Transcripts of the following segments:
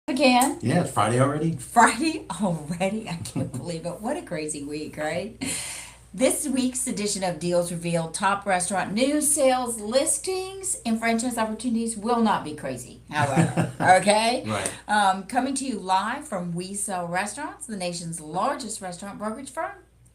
Again. Yeah, it's Friday already. Friday already? I can't believe it. What a crazy week, right? This week's edition of Deals Revealed top restaurant news, sales, listings, and franchise opportunities will not be crazy, however. Okay? Right. Coming to you live from We Sell Restaurants, the nation's largest restaurant brokerage firm.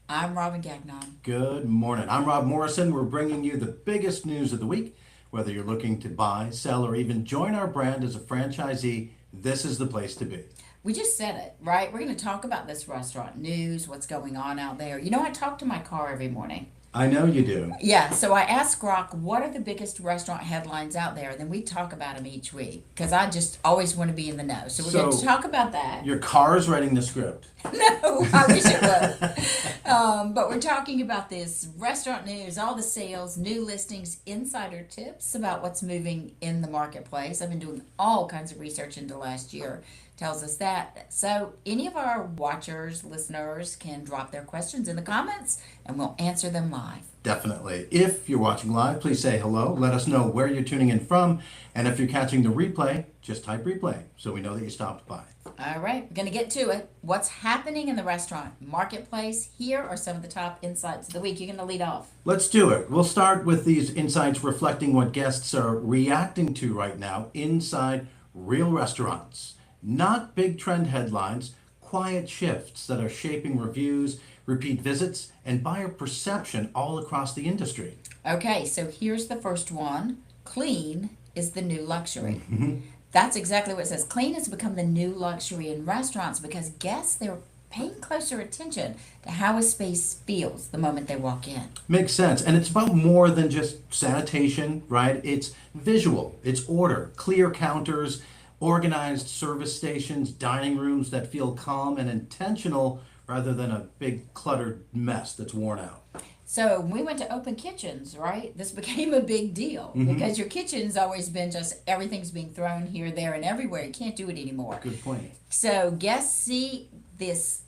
I'm Robin Gagnon. Good morning. I'm Rob Morrison. We're bringing you the biggest news of the week. Whether you're looking to buy, sell, or even join our brand as a franchisee, this is the place to be. We just said it, right? We're going to talk about this restaurant news, what's going on out there. You know, I talk to my car every morning. I know you do. Yeah, so I asked Grok, what are the biggest restaurant headlines out there? And then we talk about them each week because I just always want to be in the know. So we're going to talk about that. Your car's writing the script. No, I wish it was. But we're talking about this restaurant news, all the sales, new listings, insider tips about what's moving in the marketplace. I've been doing all kinds of research into last year. Tells us that. So any of our watchers, listeners can drop their questions in the comments and we'll answer them live. Definitely. If you're watching live, please say hello. Let us know where you're tuning in from. And if you're catching the replay, just type replay so we know that you stopped by. All right, we're going to get to it. What's happening in the restaurant marketplace? Here are some of the top insights of the week. You're going to lead off. Let's do it. We'll start with these insights reflecting what guests are reacting to right now inside real restaurants. Not big trend headlines, quiet shifts that are shaping reviews, repeat visits, and buyer perception all across the industry. Okay, so here's the first one. Clean is the new luxury. Mm-hmm. That's exactly what it says. Clean has become the new luxury in restaurants because guests, they're paying closer attention to how a space feels the moment they walk in. Makes sense. And it's about more than just sanitation, right? It's visual, it's order, clear counters, organized service stations, dining rooms that feel calm and intentional rather than a big cluttered mess that's worn out. So we went to open kitchens, right? This became a big deal because your kitchen's always been just everything's being thrown here, there, and everywhere. You can't do it anymore. Good point. So guests see this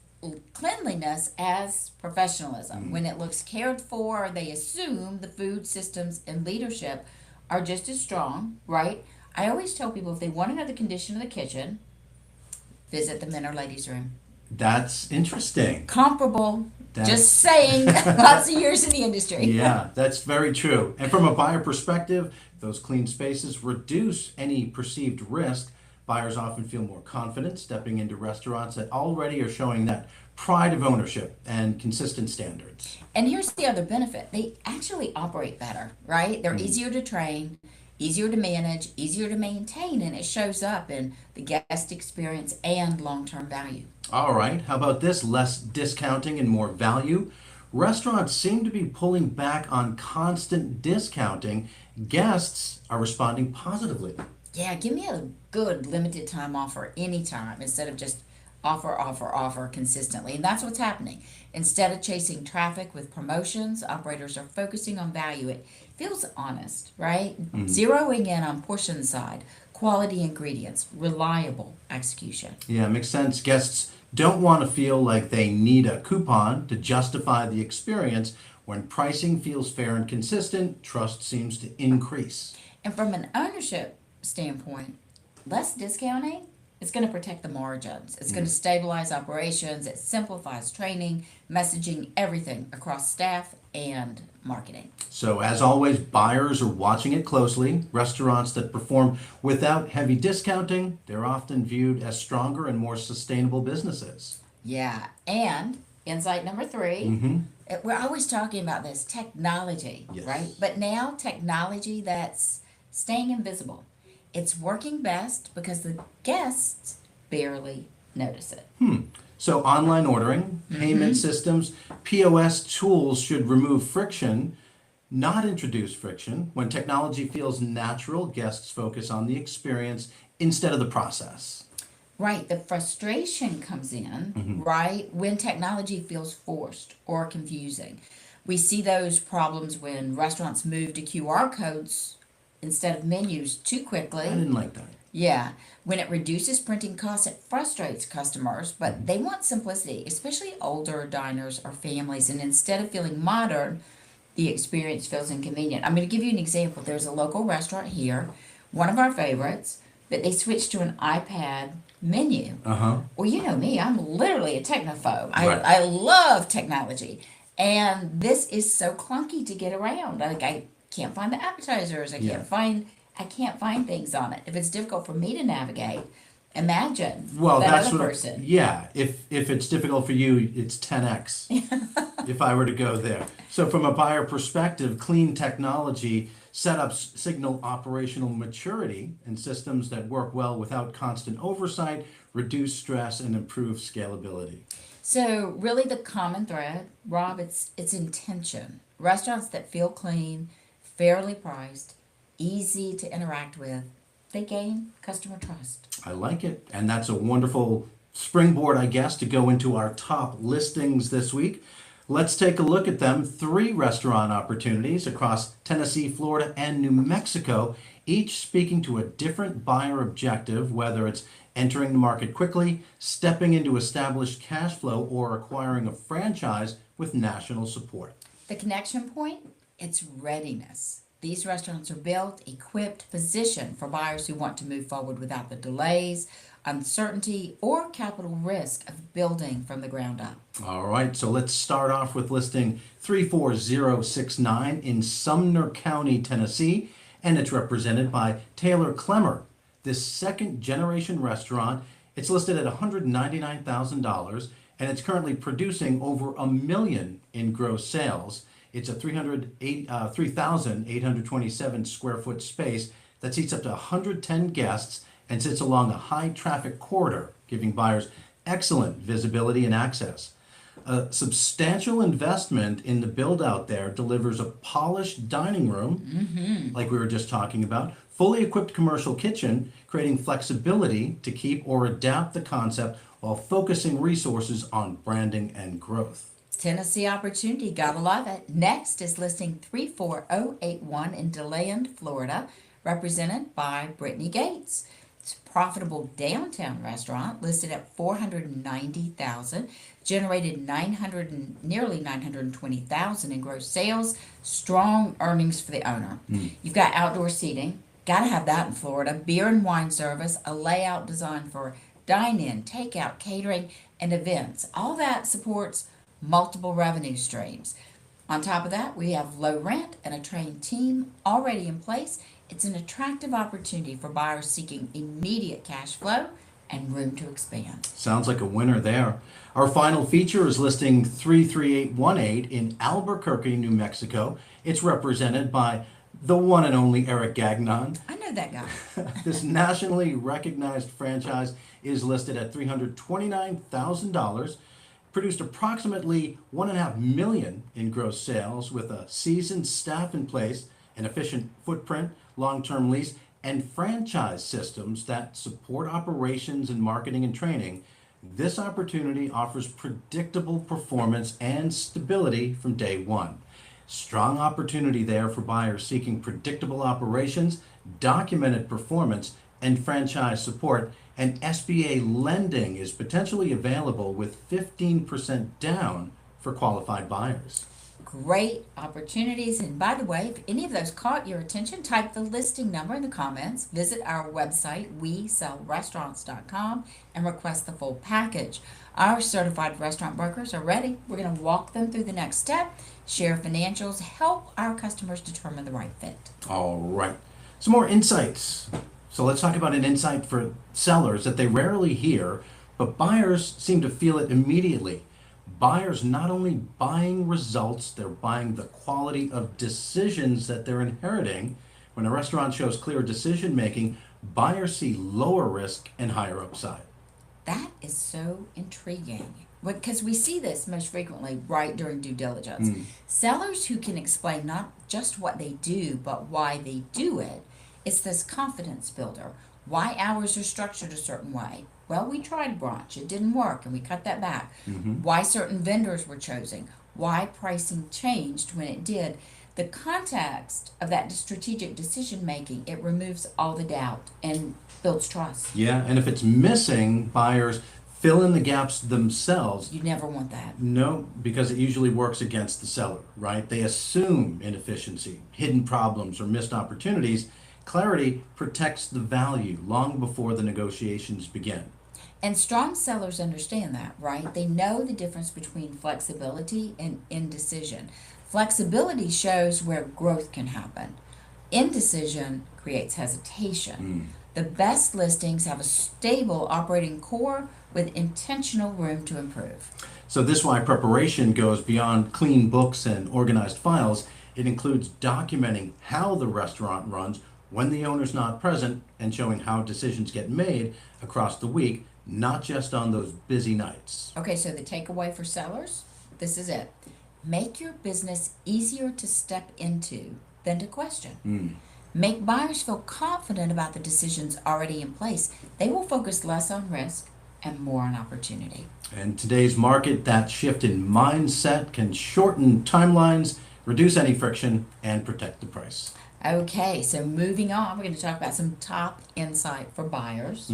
cleanliness as professionalism. When it looks cared for, they assume the food systems and leadership are just as strong, right? I always tell people if they want to know the condition of the kitchen, visit the men or ladies' room. That's interesting. Comparable. Just saying, lots of years in the industry. Yeah, that's very true. And from a buyer perspective, those clean spaces reduce any perceived risk. Buyers often feel more confident stepping into restaurants that already are showing that pride of ownership and consistent standards. And here's the other benefit. They actually operate better, right? They're easier to train, easier to manage, easier to maintain, and it shows up in the guest experience and long-term value. All right, how about this? Less discounting and more value. Restaurants seem to be pulling back on constant discounting. Guests are responding positively. Yeah, give me a good limited time offer anytime instead of just offer consistently. And that's what's happening. Instead of chasing traffic with promotions, operators are focusing on value. It feels honest, right? Zeroing in on portion side, quality ingredients, reliable execution. Yeah, makes sense. Guests don't want to feel like they need a coupon to justify the experience. When pricing feels fair and consistent, trust seems to increase. And from an ownership standpoint, less discounting, it's going to protect the margins. It's going to stabilize operations. It simplifies training, messaging, everything across staff and marketing. So as always, buyers are watching it closely. Restaurants that perform without heavy discounting, they're often viewed as stronger and more sustainable businesses. Yeah, and Insight number 3. We're always talking about this technology, Yes. right? But now technology that's staying invisible. It's working best because the guests barely notice it. So online ordering, payment systems, POS tools should remove friction, not introduce friction. When technology feels natural, guests focus on the experience instead of the process. Right, the frustration comes in, right, when technology feels forced or confusing. We see those problems when restaurants move to QR codes instead of menus too quickly. I didn't like that. Yeah, when it reduces printing costs, it frustrates customers, but they want simplicity, especially older diners or families. And instead of feeling modern, the experience feels inconvenient. I'm going to give you an example. There's a local restaurant here, one of our favorites, that they switched to an iPad menu. Well, you know me, I'm literally a technophobe. Right. I love technology. And this is so clunky to get around. Like I can't find the appetizers. Yeah. I can't find things on it. If it's difficult for me to navigate, imagine Well, that that's other what. person. Yeah, if it's difficult for you, it's 10x. If I were to go there. So from a buyer perspective, clean technology setups signal operational maturity, and systems that work well without constant oversight reduce stress and improve scalability. So really the common thread, Rob, it's intention. Restaurants that feel clean, fairly priced, easy to interact with, they gain customer trust. I like it. And that's a wonderful springboard, I guess, to go into our top listings this week. Let's take a look at them. 3 restaurant opportunities across Tennessee, Florida, and New Mexico, each speaking to a different buyer objective, whether it's entering the market quickly, stepping into established cash flow, or acquiring a franchise with national support. The connection point, it's readiness. These restaurants are built, equipped, positioned for buyers who want to move forward without the delays, uncertainty, or capital risk of building from the ground up. All right, so let's start off with listing 34069 in Sumner County, Tennessee, and it's represented by Taylor Clemmer. This second generation restaurant, it's listed at $199,000, and it's currently producing over $1 million in gross sales. It's a 3,827 square foot space that seats up to 110 guests and sits along a high traffic corridor, giving buyers excellent visibility and access. A substantial investment in the build out there delivers a polished dining room, like we were just talking about, fully equipped commercial kitchen, creating flexibility to keep or adapt the concept while focusing resources on branding and growth. Tennessee opportunity, gotta love it. Next is listing 34081 in DeLand, Florida, represented by Brittany Gates. It's a profitable downtown restaurant listed at $490,000, generated nearly $920,000 in gross sales. Strong earnings for the owner. You've got outdoor seating, gotta have that in Florida. Beer and wine service, a layout designed for dine-in, takeout, catering, and events. All that supports multiple revenue streams. On top of that, we have low rent and a trained team already in place. It's an attractive opportunity for buyers seeking immediate cash flow and room to expand. Sounds like a winner there. Our final feature is listing 33818 in Albuquerque, New Mexico. It's represented by the one and only Eric Gagnon. I know that guy. This nationally recognized franchise is listed at $329,000, produced approximately $1.5 million in gross sales with a seasoned staff in place, an efficient footprint, long-term lease, and franchise systems that support operations and marketing and training. This opportunity offers predictable performance and stability from day one. Strong opportunity there for buyers seeking predictable operations, documented performance, and franchise support. And SBA lending is potentially available with 15% down for qualified buyers. Great opportunities. And by the way, if any of those caught your attention, type the listing number in the comments, visit our website, WeSellRestaurants.com, and request the full package. Our certified restaurant brokers are ready. We're going to walk them through the next step, share financials, help our customers determine the right fit. All right. Some more insights. So let's talk about an insight for sellers that they rarely hear, but buyers seem to feel it immediately. Buyers not only buying results, they're buying the quality of decisions that they're inheriting. When a restaurant shows clear decision making, buyers see lower risk and higher upside. That is so intriguing. Because we see this most frequently right during due diligence. Sellers who can explain not just what they do, but why they do it, it's this confidence builder. Why hours are structured a certain way. Well, we tried brunch, it didn't work, and we cut that back. Why certain vendors were chosen. Why pricing changed when it did. The context of that strategic decision making, it removes all the doubt and builds trust. Yeah, and if it's missing, buyers fill in the gaps themselves. You never want that. No, because it usually works against the seller, right? They assume inefficiency, hidden problems, or missed opportunities. Clarity protects the value long before the negotiations begin. And strong sellers understand that, right? They know the difference between flexibility and indecision. Flexibility shows where growth can happen. Indecision creates hesitation. The best listings have a stable operating core with intentional room to improve. So this is why preparation goes beyond clean books and organized files. It includes documenting how the restaurant runs when the owner's not present and showing how decisions get made across the week, not just on those busy nights. Okay, so the takeaway for sellers, this is it. Make your business easier to step into than to question. Make buyers feel confident about the decisions already in place. They will focus less on risk and more on opportunity. In today's market, that shift in mindset can shorten timelines, reduce any friction, and protect the price. Okay, so moving on, we're going to talk about some top insight for buyers.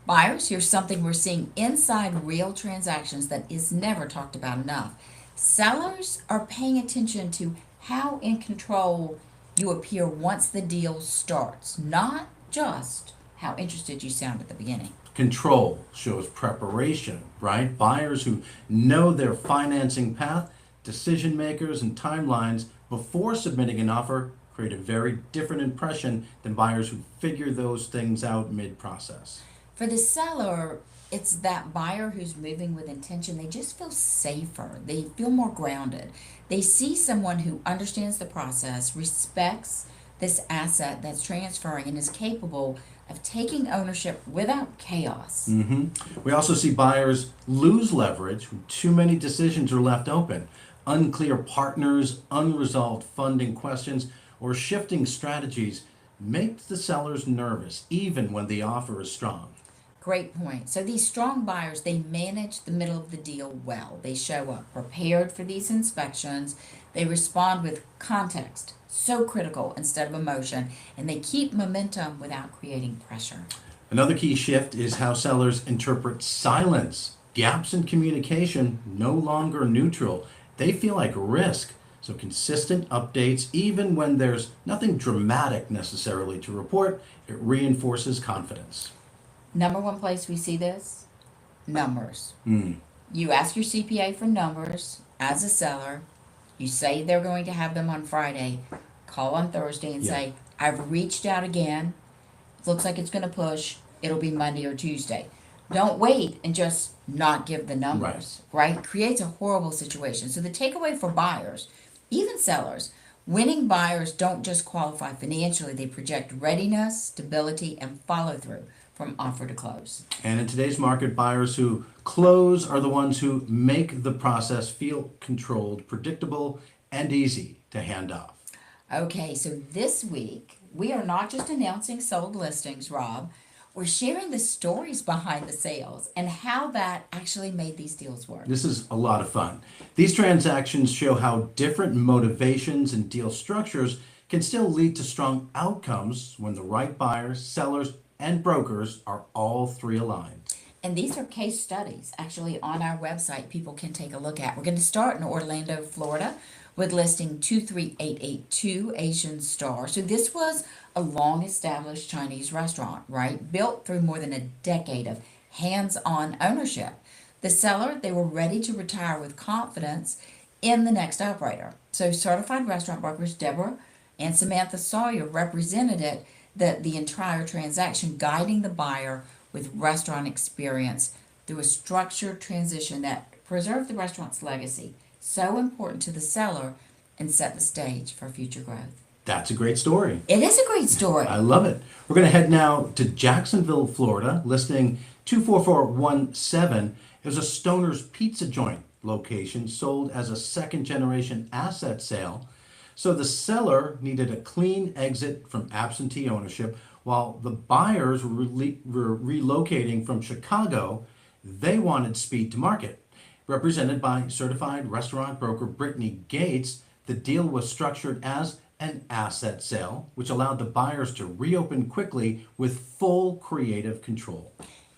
Buyers, here's something we're seeing inside real transactions that is never talked about enough. Sellers are paying attention to how in control you appear once the deal starts, not just how interested you sound at the beginning. Control shows preparation, right? Buyers who know their financing path, decision makers, and timelines before submitting an offer create a very different impression than buyers who figure those things out mid-process. For the seller, it's that buyer who's moving with intention. They just feel safer. They feel more grounded. They see someone who understands the process, respects this asset that's transferring, and is capable of taking ownership without chaos. We also see buyers lose leverage when too many decisions are left open. Unclear partners, unresolved funding questions, or shifting strategies make the sellers nervous, even when the offer is strong. Great point. So these strong buyers, they manage the middle of the deal well. They show up prepared for these inspections. They respond with context, so critical instead of emotion, and they keep momentum without creating pressure. Another key shift is how sellers interpret silence. Gaps in communication no longer neutral. They feel like risk. So consistent updates, even when there's nothing dramatic necessarily to report, it reinforces confidence. Number one place we see this, numbers. You ask your CPA for numbers as a seller. You say they're going to have them on Friday. Call on Thursday and say, I've reached out again. Looks like it's going to push. It'll be Monday or Tuesday. Don't wait and just not give the numbers, right? Creates a horrible situation. So the takeaway for buyers, even sellers, winning buyers don't just qualify financially. They project readiness, stability, and follow through from offer to close. And in today's market, buyers who close are the ones who make the process feel controlled, predictable, and easy to hand off. Okay, so this week, we are not just announcing sold listings, Rob. We're sharing the stories behind the sales and how that actually made these deals work. This is a lot of fun. These transactions show how different motivations and deal structures can still lead to strong outcomes when the right buyers, sellers, and brokers are all three aligned. And these are case studies actually on our website people can take a look at. We're going to start in Orlando, Florida with listing 23882 Asian Star. So this was a long established Chinese restaurant, right? Built through more than a decade of hands-on ownership. The seller, they were ready to retire with confidence in the next operator. So certified restaurant brokers Deborah and Samantha Sawyer represented it, the entire transaction, guiding the buyer with restaurant experience through a structured transition that preserve the restaurant's legacy, so important to the seller, and set the stage for future growth. That's a great story. It is a great story. I love it. We're going to head now to Jacksonville, Florida, listing 24417. It was a Stoner's Pizza Joint location sold as a second generation asset sale. So the seller needed a clean exit from absentee ownership while the buyers were relocating from Chicago. They wanted speed to market. Represented by certified restaurant broker Brittany Gates, the deal was structured as an asset sale, which allowed the buyers to reopen quickly with full creative control.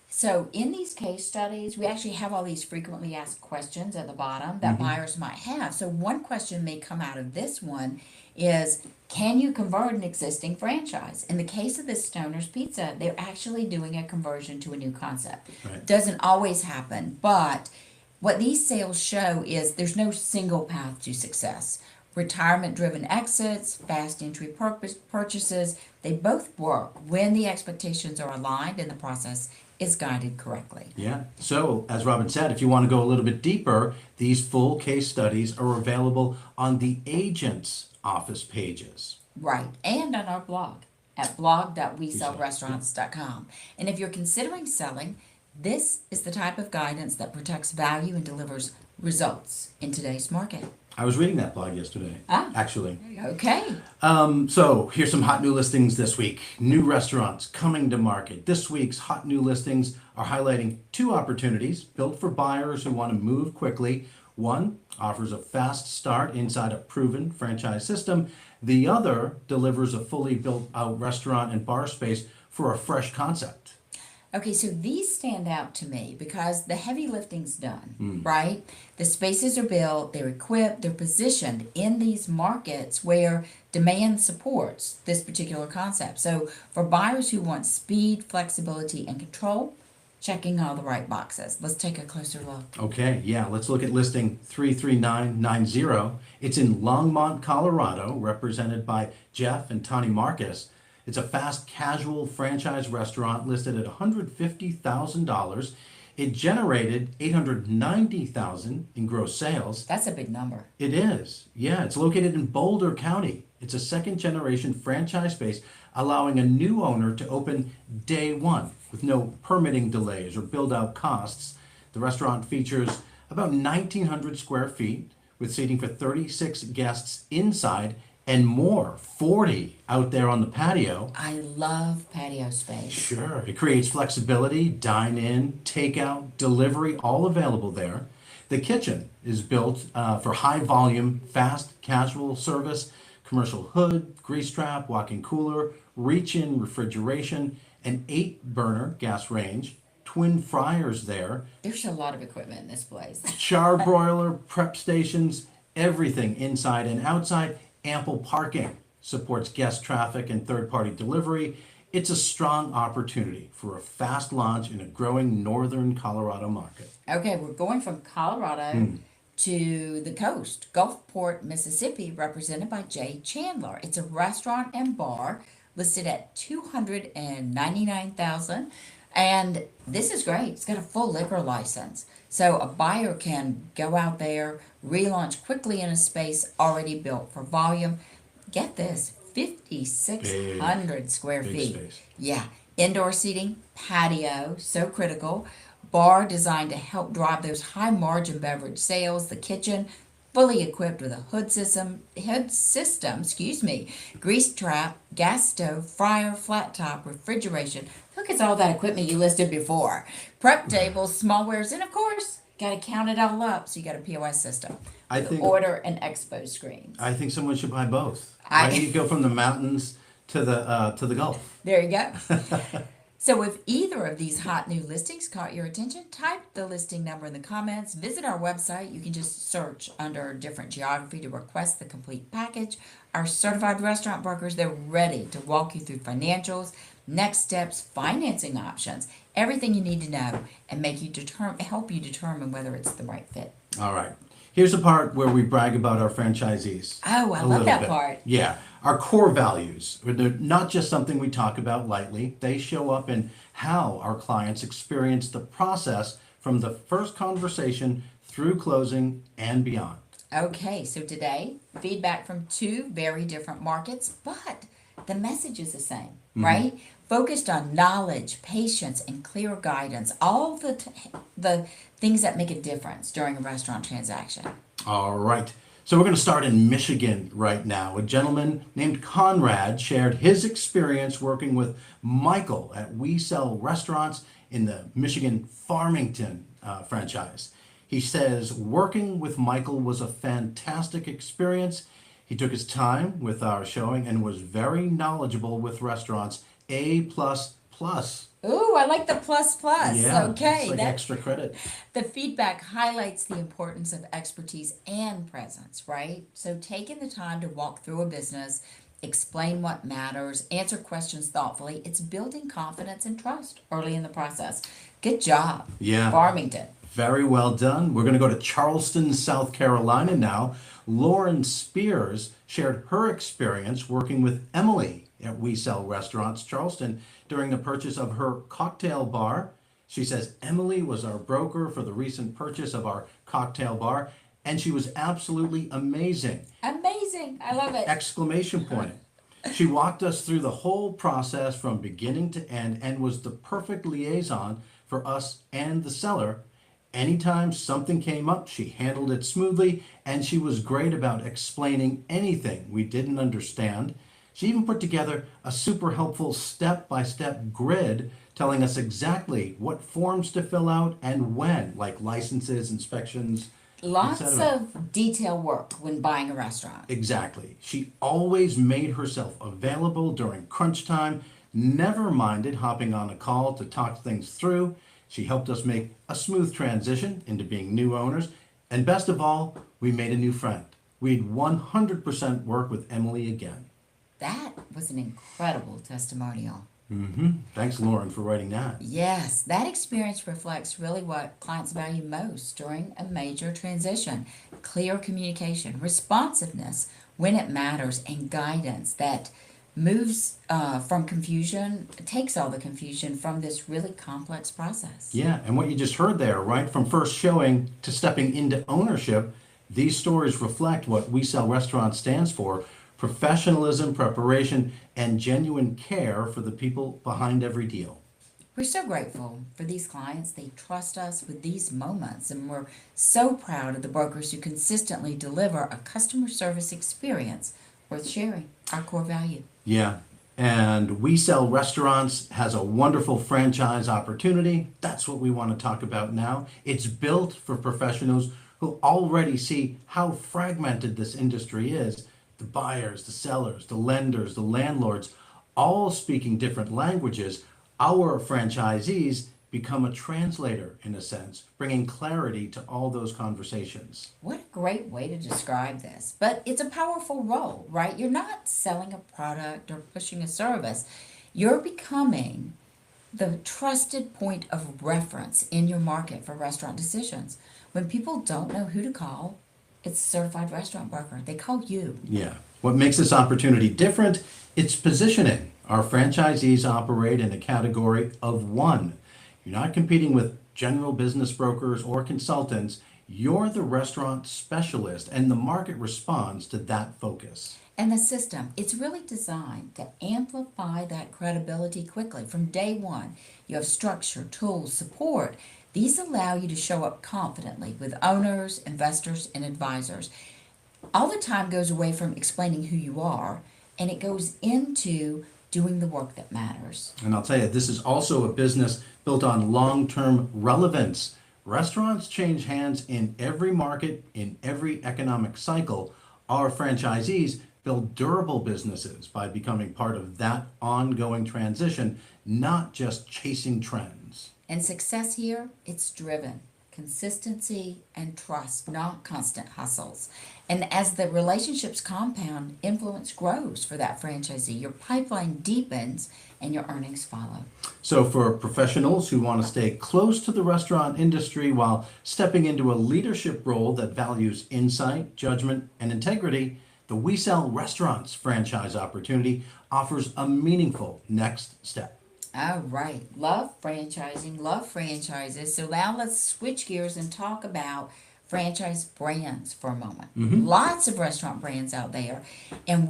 So in these case studies, we actually have all these frequently asked questions at the bottom that buyers might have. So one question may come out of this one is, can you convert an existing franchise? In the case of this Stoner's Pizza, they're actually doing a conversion to a new concept. Right. Doesn't always happen, but what these sales show is there's no single path to success. Retirement-driven exits, fast entry purchases, they both work when the expectations are aligned and the process is guided correctly. Yeah. So, as Robin said, if you want to go a little bit deeper, these full case studies are available on the agent's office pages. Right, and on our blog at blog.wesellrestaurants.com. And if you're considering selling, this is the type of guidance that protects value and delivers results in today's market. I was reading that blog yesterday, actually. Okay. So here's some hot new listings this week. New restaurants coming to market. This week's hot new listings are highlighting two opportunities built for buyers who want to move quickly. One offers a fast start inside a proven franchise system. The other delivers a fully built out restaurant and bar space for a fresh concept. Okay, so these stand out to me because the heavy lifting's done, right? The spaces are built, they're equipped, they're positioned in these markets where demand supports this particular concept. So for buyers who want speed, flexibility, and control, checking all the right boxes. Let's take a closer look. Okay, yeah, let's look at listing 33990. It's in Longmont, Colorado, represented by Jeff and Tani Marcus. It's a fast casual franchise restaurant listed at $150,000. It generated $890,000 in gross sales. That's a big number. It is. Yeah, it's located in Boulder County. It's a second generation franchise space, allowing a new owner to open day one with no permitting delays or build out costs. The restaurant features about 1,900 square feet with seating for 36 guests inside and more, 40 out there on the patio. I love patio space. Sure. It creates flexibility, dine in, takeout, delivery, all available there. The kitchen is built for high volume, fast, casual service, commercial hood, grease trap, walk-in cooler, reach-in refrigeration, an 8-burner gas range, twin fryers there. There's a lot of equipment in this place. Char broiler, prep stations, everything inside and outside. Ample parking supports guest traffic and third-party delivery. It's a strong opportunity for a fast launch in a growing northern Colorado market. Okay, we're going from Colorado to the coast, Gulfport, Mississippi, represented by Jay Chandler. It's a restaurant and bar listed at $299,000, and this is great. It's got a full liquor license, so a buyer can go out there, relaunch quickly in a space already built for volume. Get this, 5,600 square feet. Space. Yeah, indoor seating, patio, so critical. Bar designed to help drive those high margin beverage sales. The kitchen fully equipped with a hood system, grease trap, gas stove, fryer, flat top, refrigeration. Look at all that equipment you listed before. Prep tables, smallwares, and of course, got to count it all up. So you got a POS system. I think order and expo screens. I think someone should buy both. Right? You go from the mountains to the Gulf. There you go. So if either of these hot new listings caught your attention, type the listing number in the comments. Visit our website. You can just search under different geography to request the complete package. Our certified restaurant brokers, they're ready to walk you through financials, next steps, financing options, everything you need to know, and help you determine whether it's the right fit. All right. Here's the part where we brag about our franchisees. Oh, I love that part. Yeah. Our core values, they're not just something we talk about lightly. They show up in how our clients experience the process from the first conversation through closing and beyond. Okay, so today, feedback from two very different markets, but the message is the same, right? Focused on knowledge, patience, and clear guidance, all the things that make a difference during a restaurant transaction. All right. So we're going to start in Michigan right now. A gentleman named Conrad shared his experience working with Michael at We Sell Restaurants in the Michigan Farmington franchise. He says working with Michael was a fantastic experience. He took his time with our showing and was very knowledgeable with restaurants. A plus plus. Ooh, I like the plus plus. Yeah, Okay, it's like extra credit. the feedback highlights the importance of expertise and presence, right? So taking the time to walk through a business, explain what matters, answer questions thoughtfully, it's building confidence and trust early in the process. Good job, Yeah. Farmington. Very well done. We're going to go to Charleston, South Carolina now. Lauren Spears shared her experience working with Emily at We Sell Restaurants Charleston during the purchase of her cocktail bar. She says Emily was our broker for the recent purchase of our cocktail bar, and she was absolutely amazing! Amazing. I love it. Exclamation point. She walked us through the whole process from beginning to end and was the perfect liaison for us and the seller. Anytime something came up, she handled it smoothly, and she was great about explaining anything we didn't understand. She even put together a super helpful step-by-step grid telling us exactly what forms to fill out and when, like licenses, inspections, Lots etc. of detail work when buying a restaurant. Exactly. She always made herself available during crunch time, never minded hopping on a call to talk things through. She helped us make a smooth transition into being new owners. And best of all, we made a new friend. We'd 100% work with Emily again. That was an incredible testimonial. Thanks, Lauren, for writing that. Yes, that experience reflects really what clients value most during a major transition. Clear communication, responsiveness when it matters, and guidance that moves from confusion, takes all the confusion from this really complex process. Yeah, and what you just heard there, right? From first showing to stepping into ownership, these stories reflect what We Sell Restaurants stands for: professionalism, preparation, and genuine care for the people behind every deal. We're so grateful for these clients. They trust us with these moments, and we're so proud of the brokers who consistently deliver a customer service experience worth sharing, our core value. Yeah, and We Sell Restaurants has a wonderful franchise opportunity. That's what we want to talk about now. It's built for professionals who already see how fragmented this industry is. The buyers, the sellers, the lenders, the landlords, all speaking different languages. Our franchisees become a translator, in a sense, bringing clarity to all those conversations. What a great way to describe this. But it's a powerful role, right? You're not selling a product or pushing a service. You're becoming the trusted point of reference in your market for restaurant decisions. When people don't know who to call, it's a certified restaurant broker. They call you. Yeah. What makes this opportunity different? It's positioning. Our franchisees operate in a category of one. You're not competing with general business brokers or consultants. You're the restaurant specialist, and the market responds to that focus. And the system, it's really designed to amplify that credibility quickly. From day one, you have structure, tools, support. These allow you to show up confidently with owners, investors, and advisors. All the time goes away from explaining who you are, and it goes into doing the work that matters. And I'll tell you, this is also a business built on long-term relevance. Restaurants change hands in every market, in every economic cycle. Our franchisees build durable businesses by becoming part of that ongoing transition, not just chasing trends. And success here, it's driven. Consistency and trust, not constant hustles. And as the relationships compound, influence grows for that franchisee. Your pipeline deepens and your earnings follow. So for professionals who want to stay close to the restaurant industry while stepping into a leadership role that values insight, judgment, and integrity, the We Sell Restaurants franchise opportunity offers a meaningful next step. All right. Love franchising, love franchises. So now let's switch gears and talk about franchise brands for a moment. Lots of restaurant brands out there, and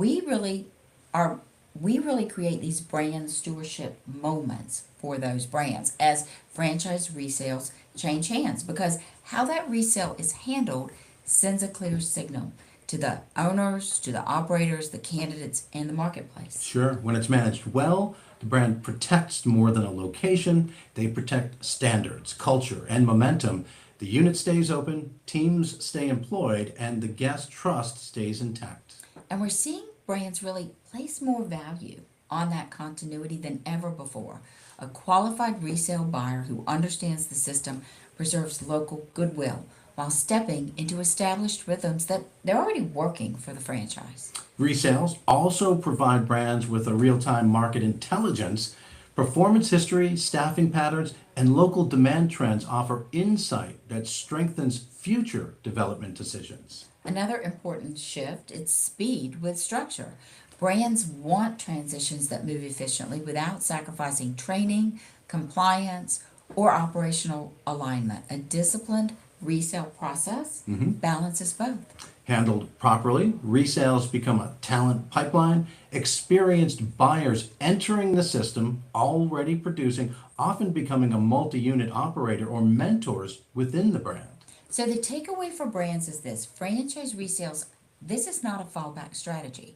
are we really create these brand stewardship moments for those brands as franchise resales change hands, because how that resale is handled sends a clear signal to the owners, to the operators, the candidates, and the marketplace. Sure, when it's managed well, the brand protects more than a location. They protect standards, culture, and momentum. The unit stays open, teams stay employed, and the guest trust stays intact. And we're seeing brands really place more value on that continuity than ever before. A qualified resale buyer who understands the system preserves local goodwill while stepping into established rhythms that they're already working for the franchise. Resales also provide brands with a real-time market intelligence. Performance history, staffing patterns, and local demand trends offer insight that strengthens future development decisions. Another important shift is speed with structure. Brands want transitions that move efficiently without sacrificing training, compliance, or operational alignment. A disciplined resale process balances both. Handled properly, resales become a talent pipeline, experienced buyers entering the system, already producing, often becoming a multi-unit operator or mentors within the brand. So the takeaway for brands is this: franchise resales, this is not a fallback strategy.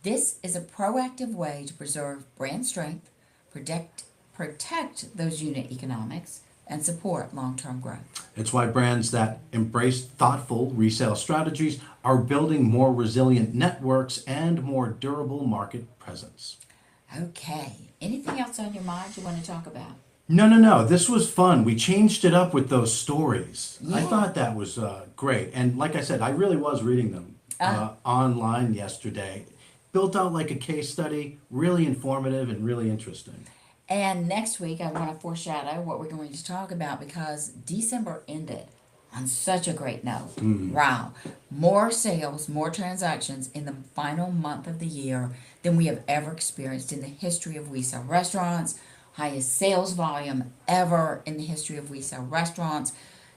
This is a proactive way to preserve brand strength, protect those unit economics, and support long-term growth. It's why brands that embrace thoughtful resale strategies are building more resilient networks and more durable market presence. Okay, anything else on your mind you want to talk about? No. This was fun. We changed it up with those stories. I Yeah. thought that was great. And like I said, I really was reading them online yesterday. Built out like a case study, really informative and really interesting. And next week, I want to foreshadow what we're going to talk about, because December ended on such a great note. Wow. More sales, more transactions in the final month of the year than we have ever experienced in the history of We Sell Restaurants. Highest sales volume ever in the history of We Sell Restaurants.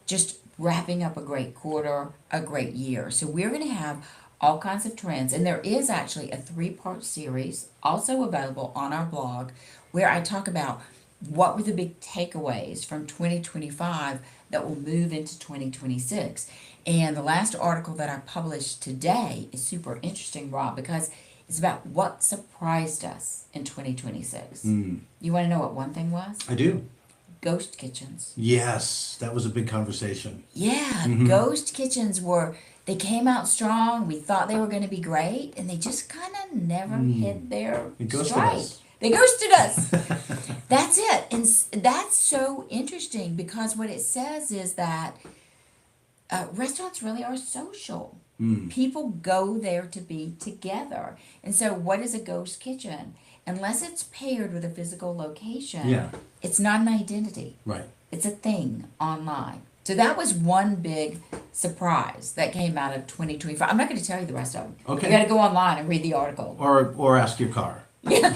Just wrapping up a great quarter, a great year. So we're going to have all kinds of trends. And there is actually a 3-part series also available on our blog where I talk about what were the big takeaways from 2025 that will move into 2026. And the last article that I published today is super interesting, Rob, because it's about what surprised us in 2026. You want to know what one thing was? I do. Ghost kitchens. Yes, that was a big conversation. Yeah, ghost kitchens they came out strong. We thought they were going to be great, and they just kind of never hit their stride. They ghosted us. That's it. And that's so interesting, because what it says is that restaurants really are social. People go there to be together. And so what is a ghost kitchen? Unless it's paired with a physical location, it's not an identity. Right. It's a thing online. So that was one big surprise that came out of 2025. I'm not going to tell you the rest of them. Okay. You got to go online and read the article. Or ask your car. Yeah.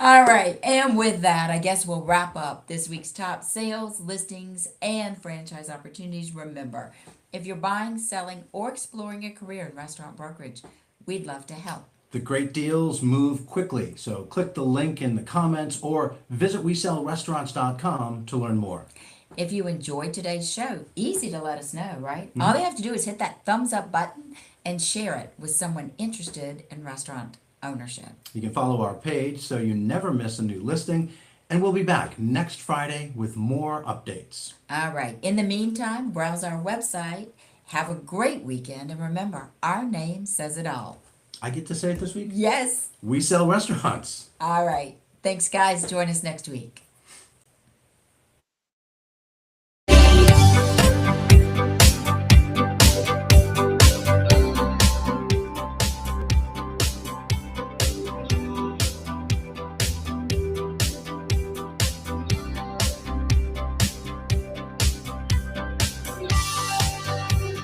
All right. And with that, I guess we'll wrap up this week's top sales, listings, and franchise opportunities. Remember, if you're buying, selling, or exploring a career in restaurant brokerage, we'd love to help. The great deals move quickly, so click the link in the comments or visit WeSellRestaurants.com to learn more. If you enjoyed today's show, easy to let us know, right? All they have to do is hit that thumbs up button and share it with someone interested in restaurant ownership. You can follow our page so you never miss a new listing, and we'll be back next Friday with more updates. All right. In the meantime, browse our website. Have a great weekend, and remember, our name says it all. I get to say it this week? Yes. We Sell Restaurants. All right. Thanks, guys. Join us next week.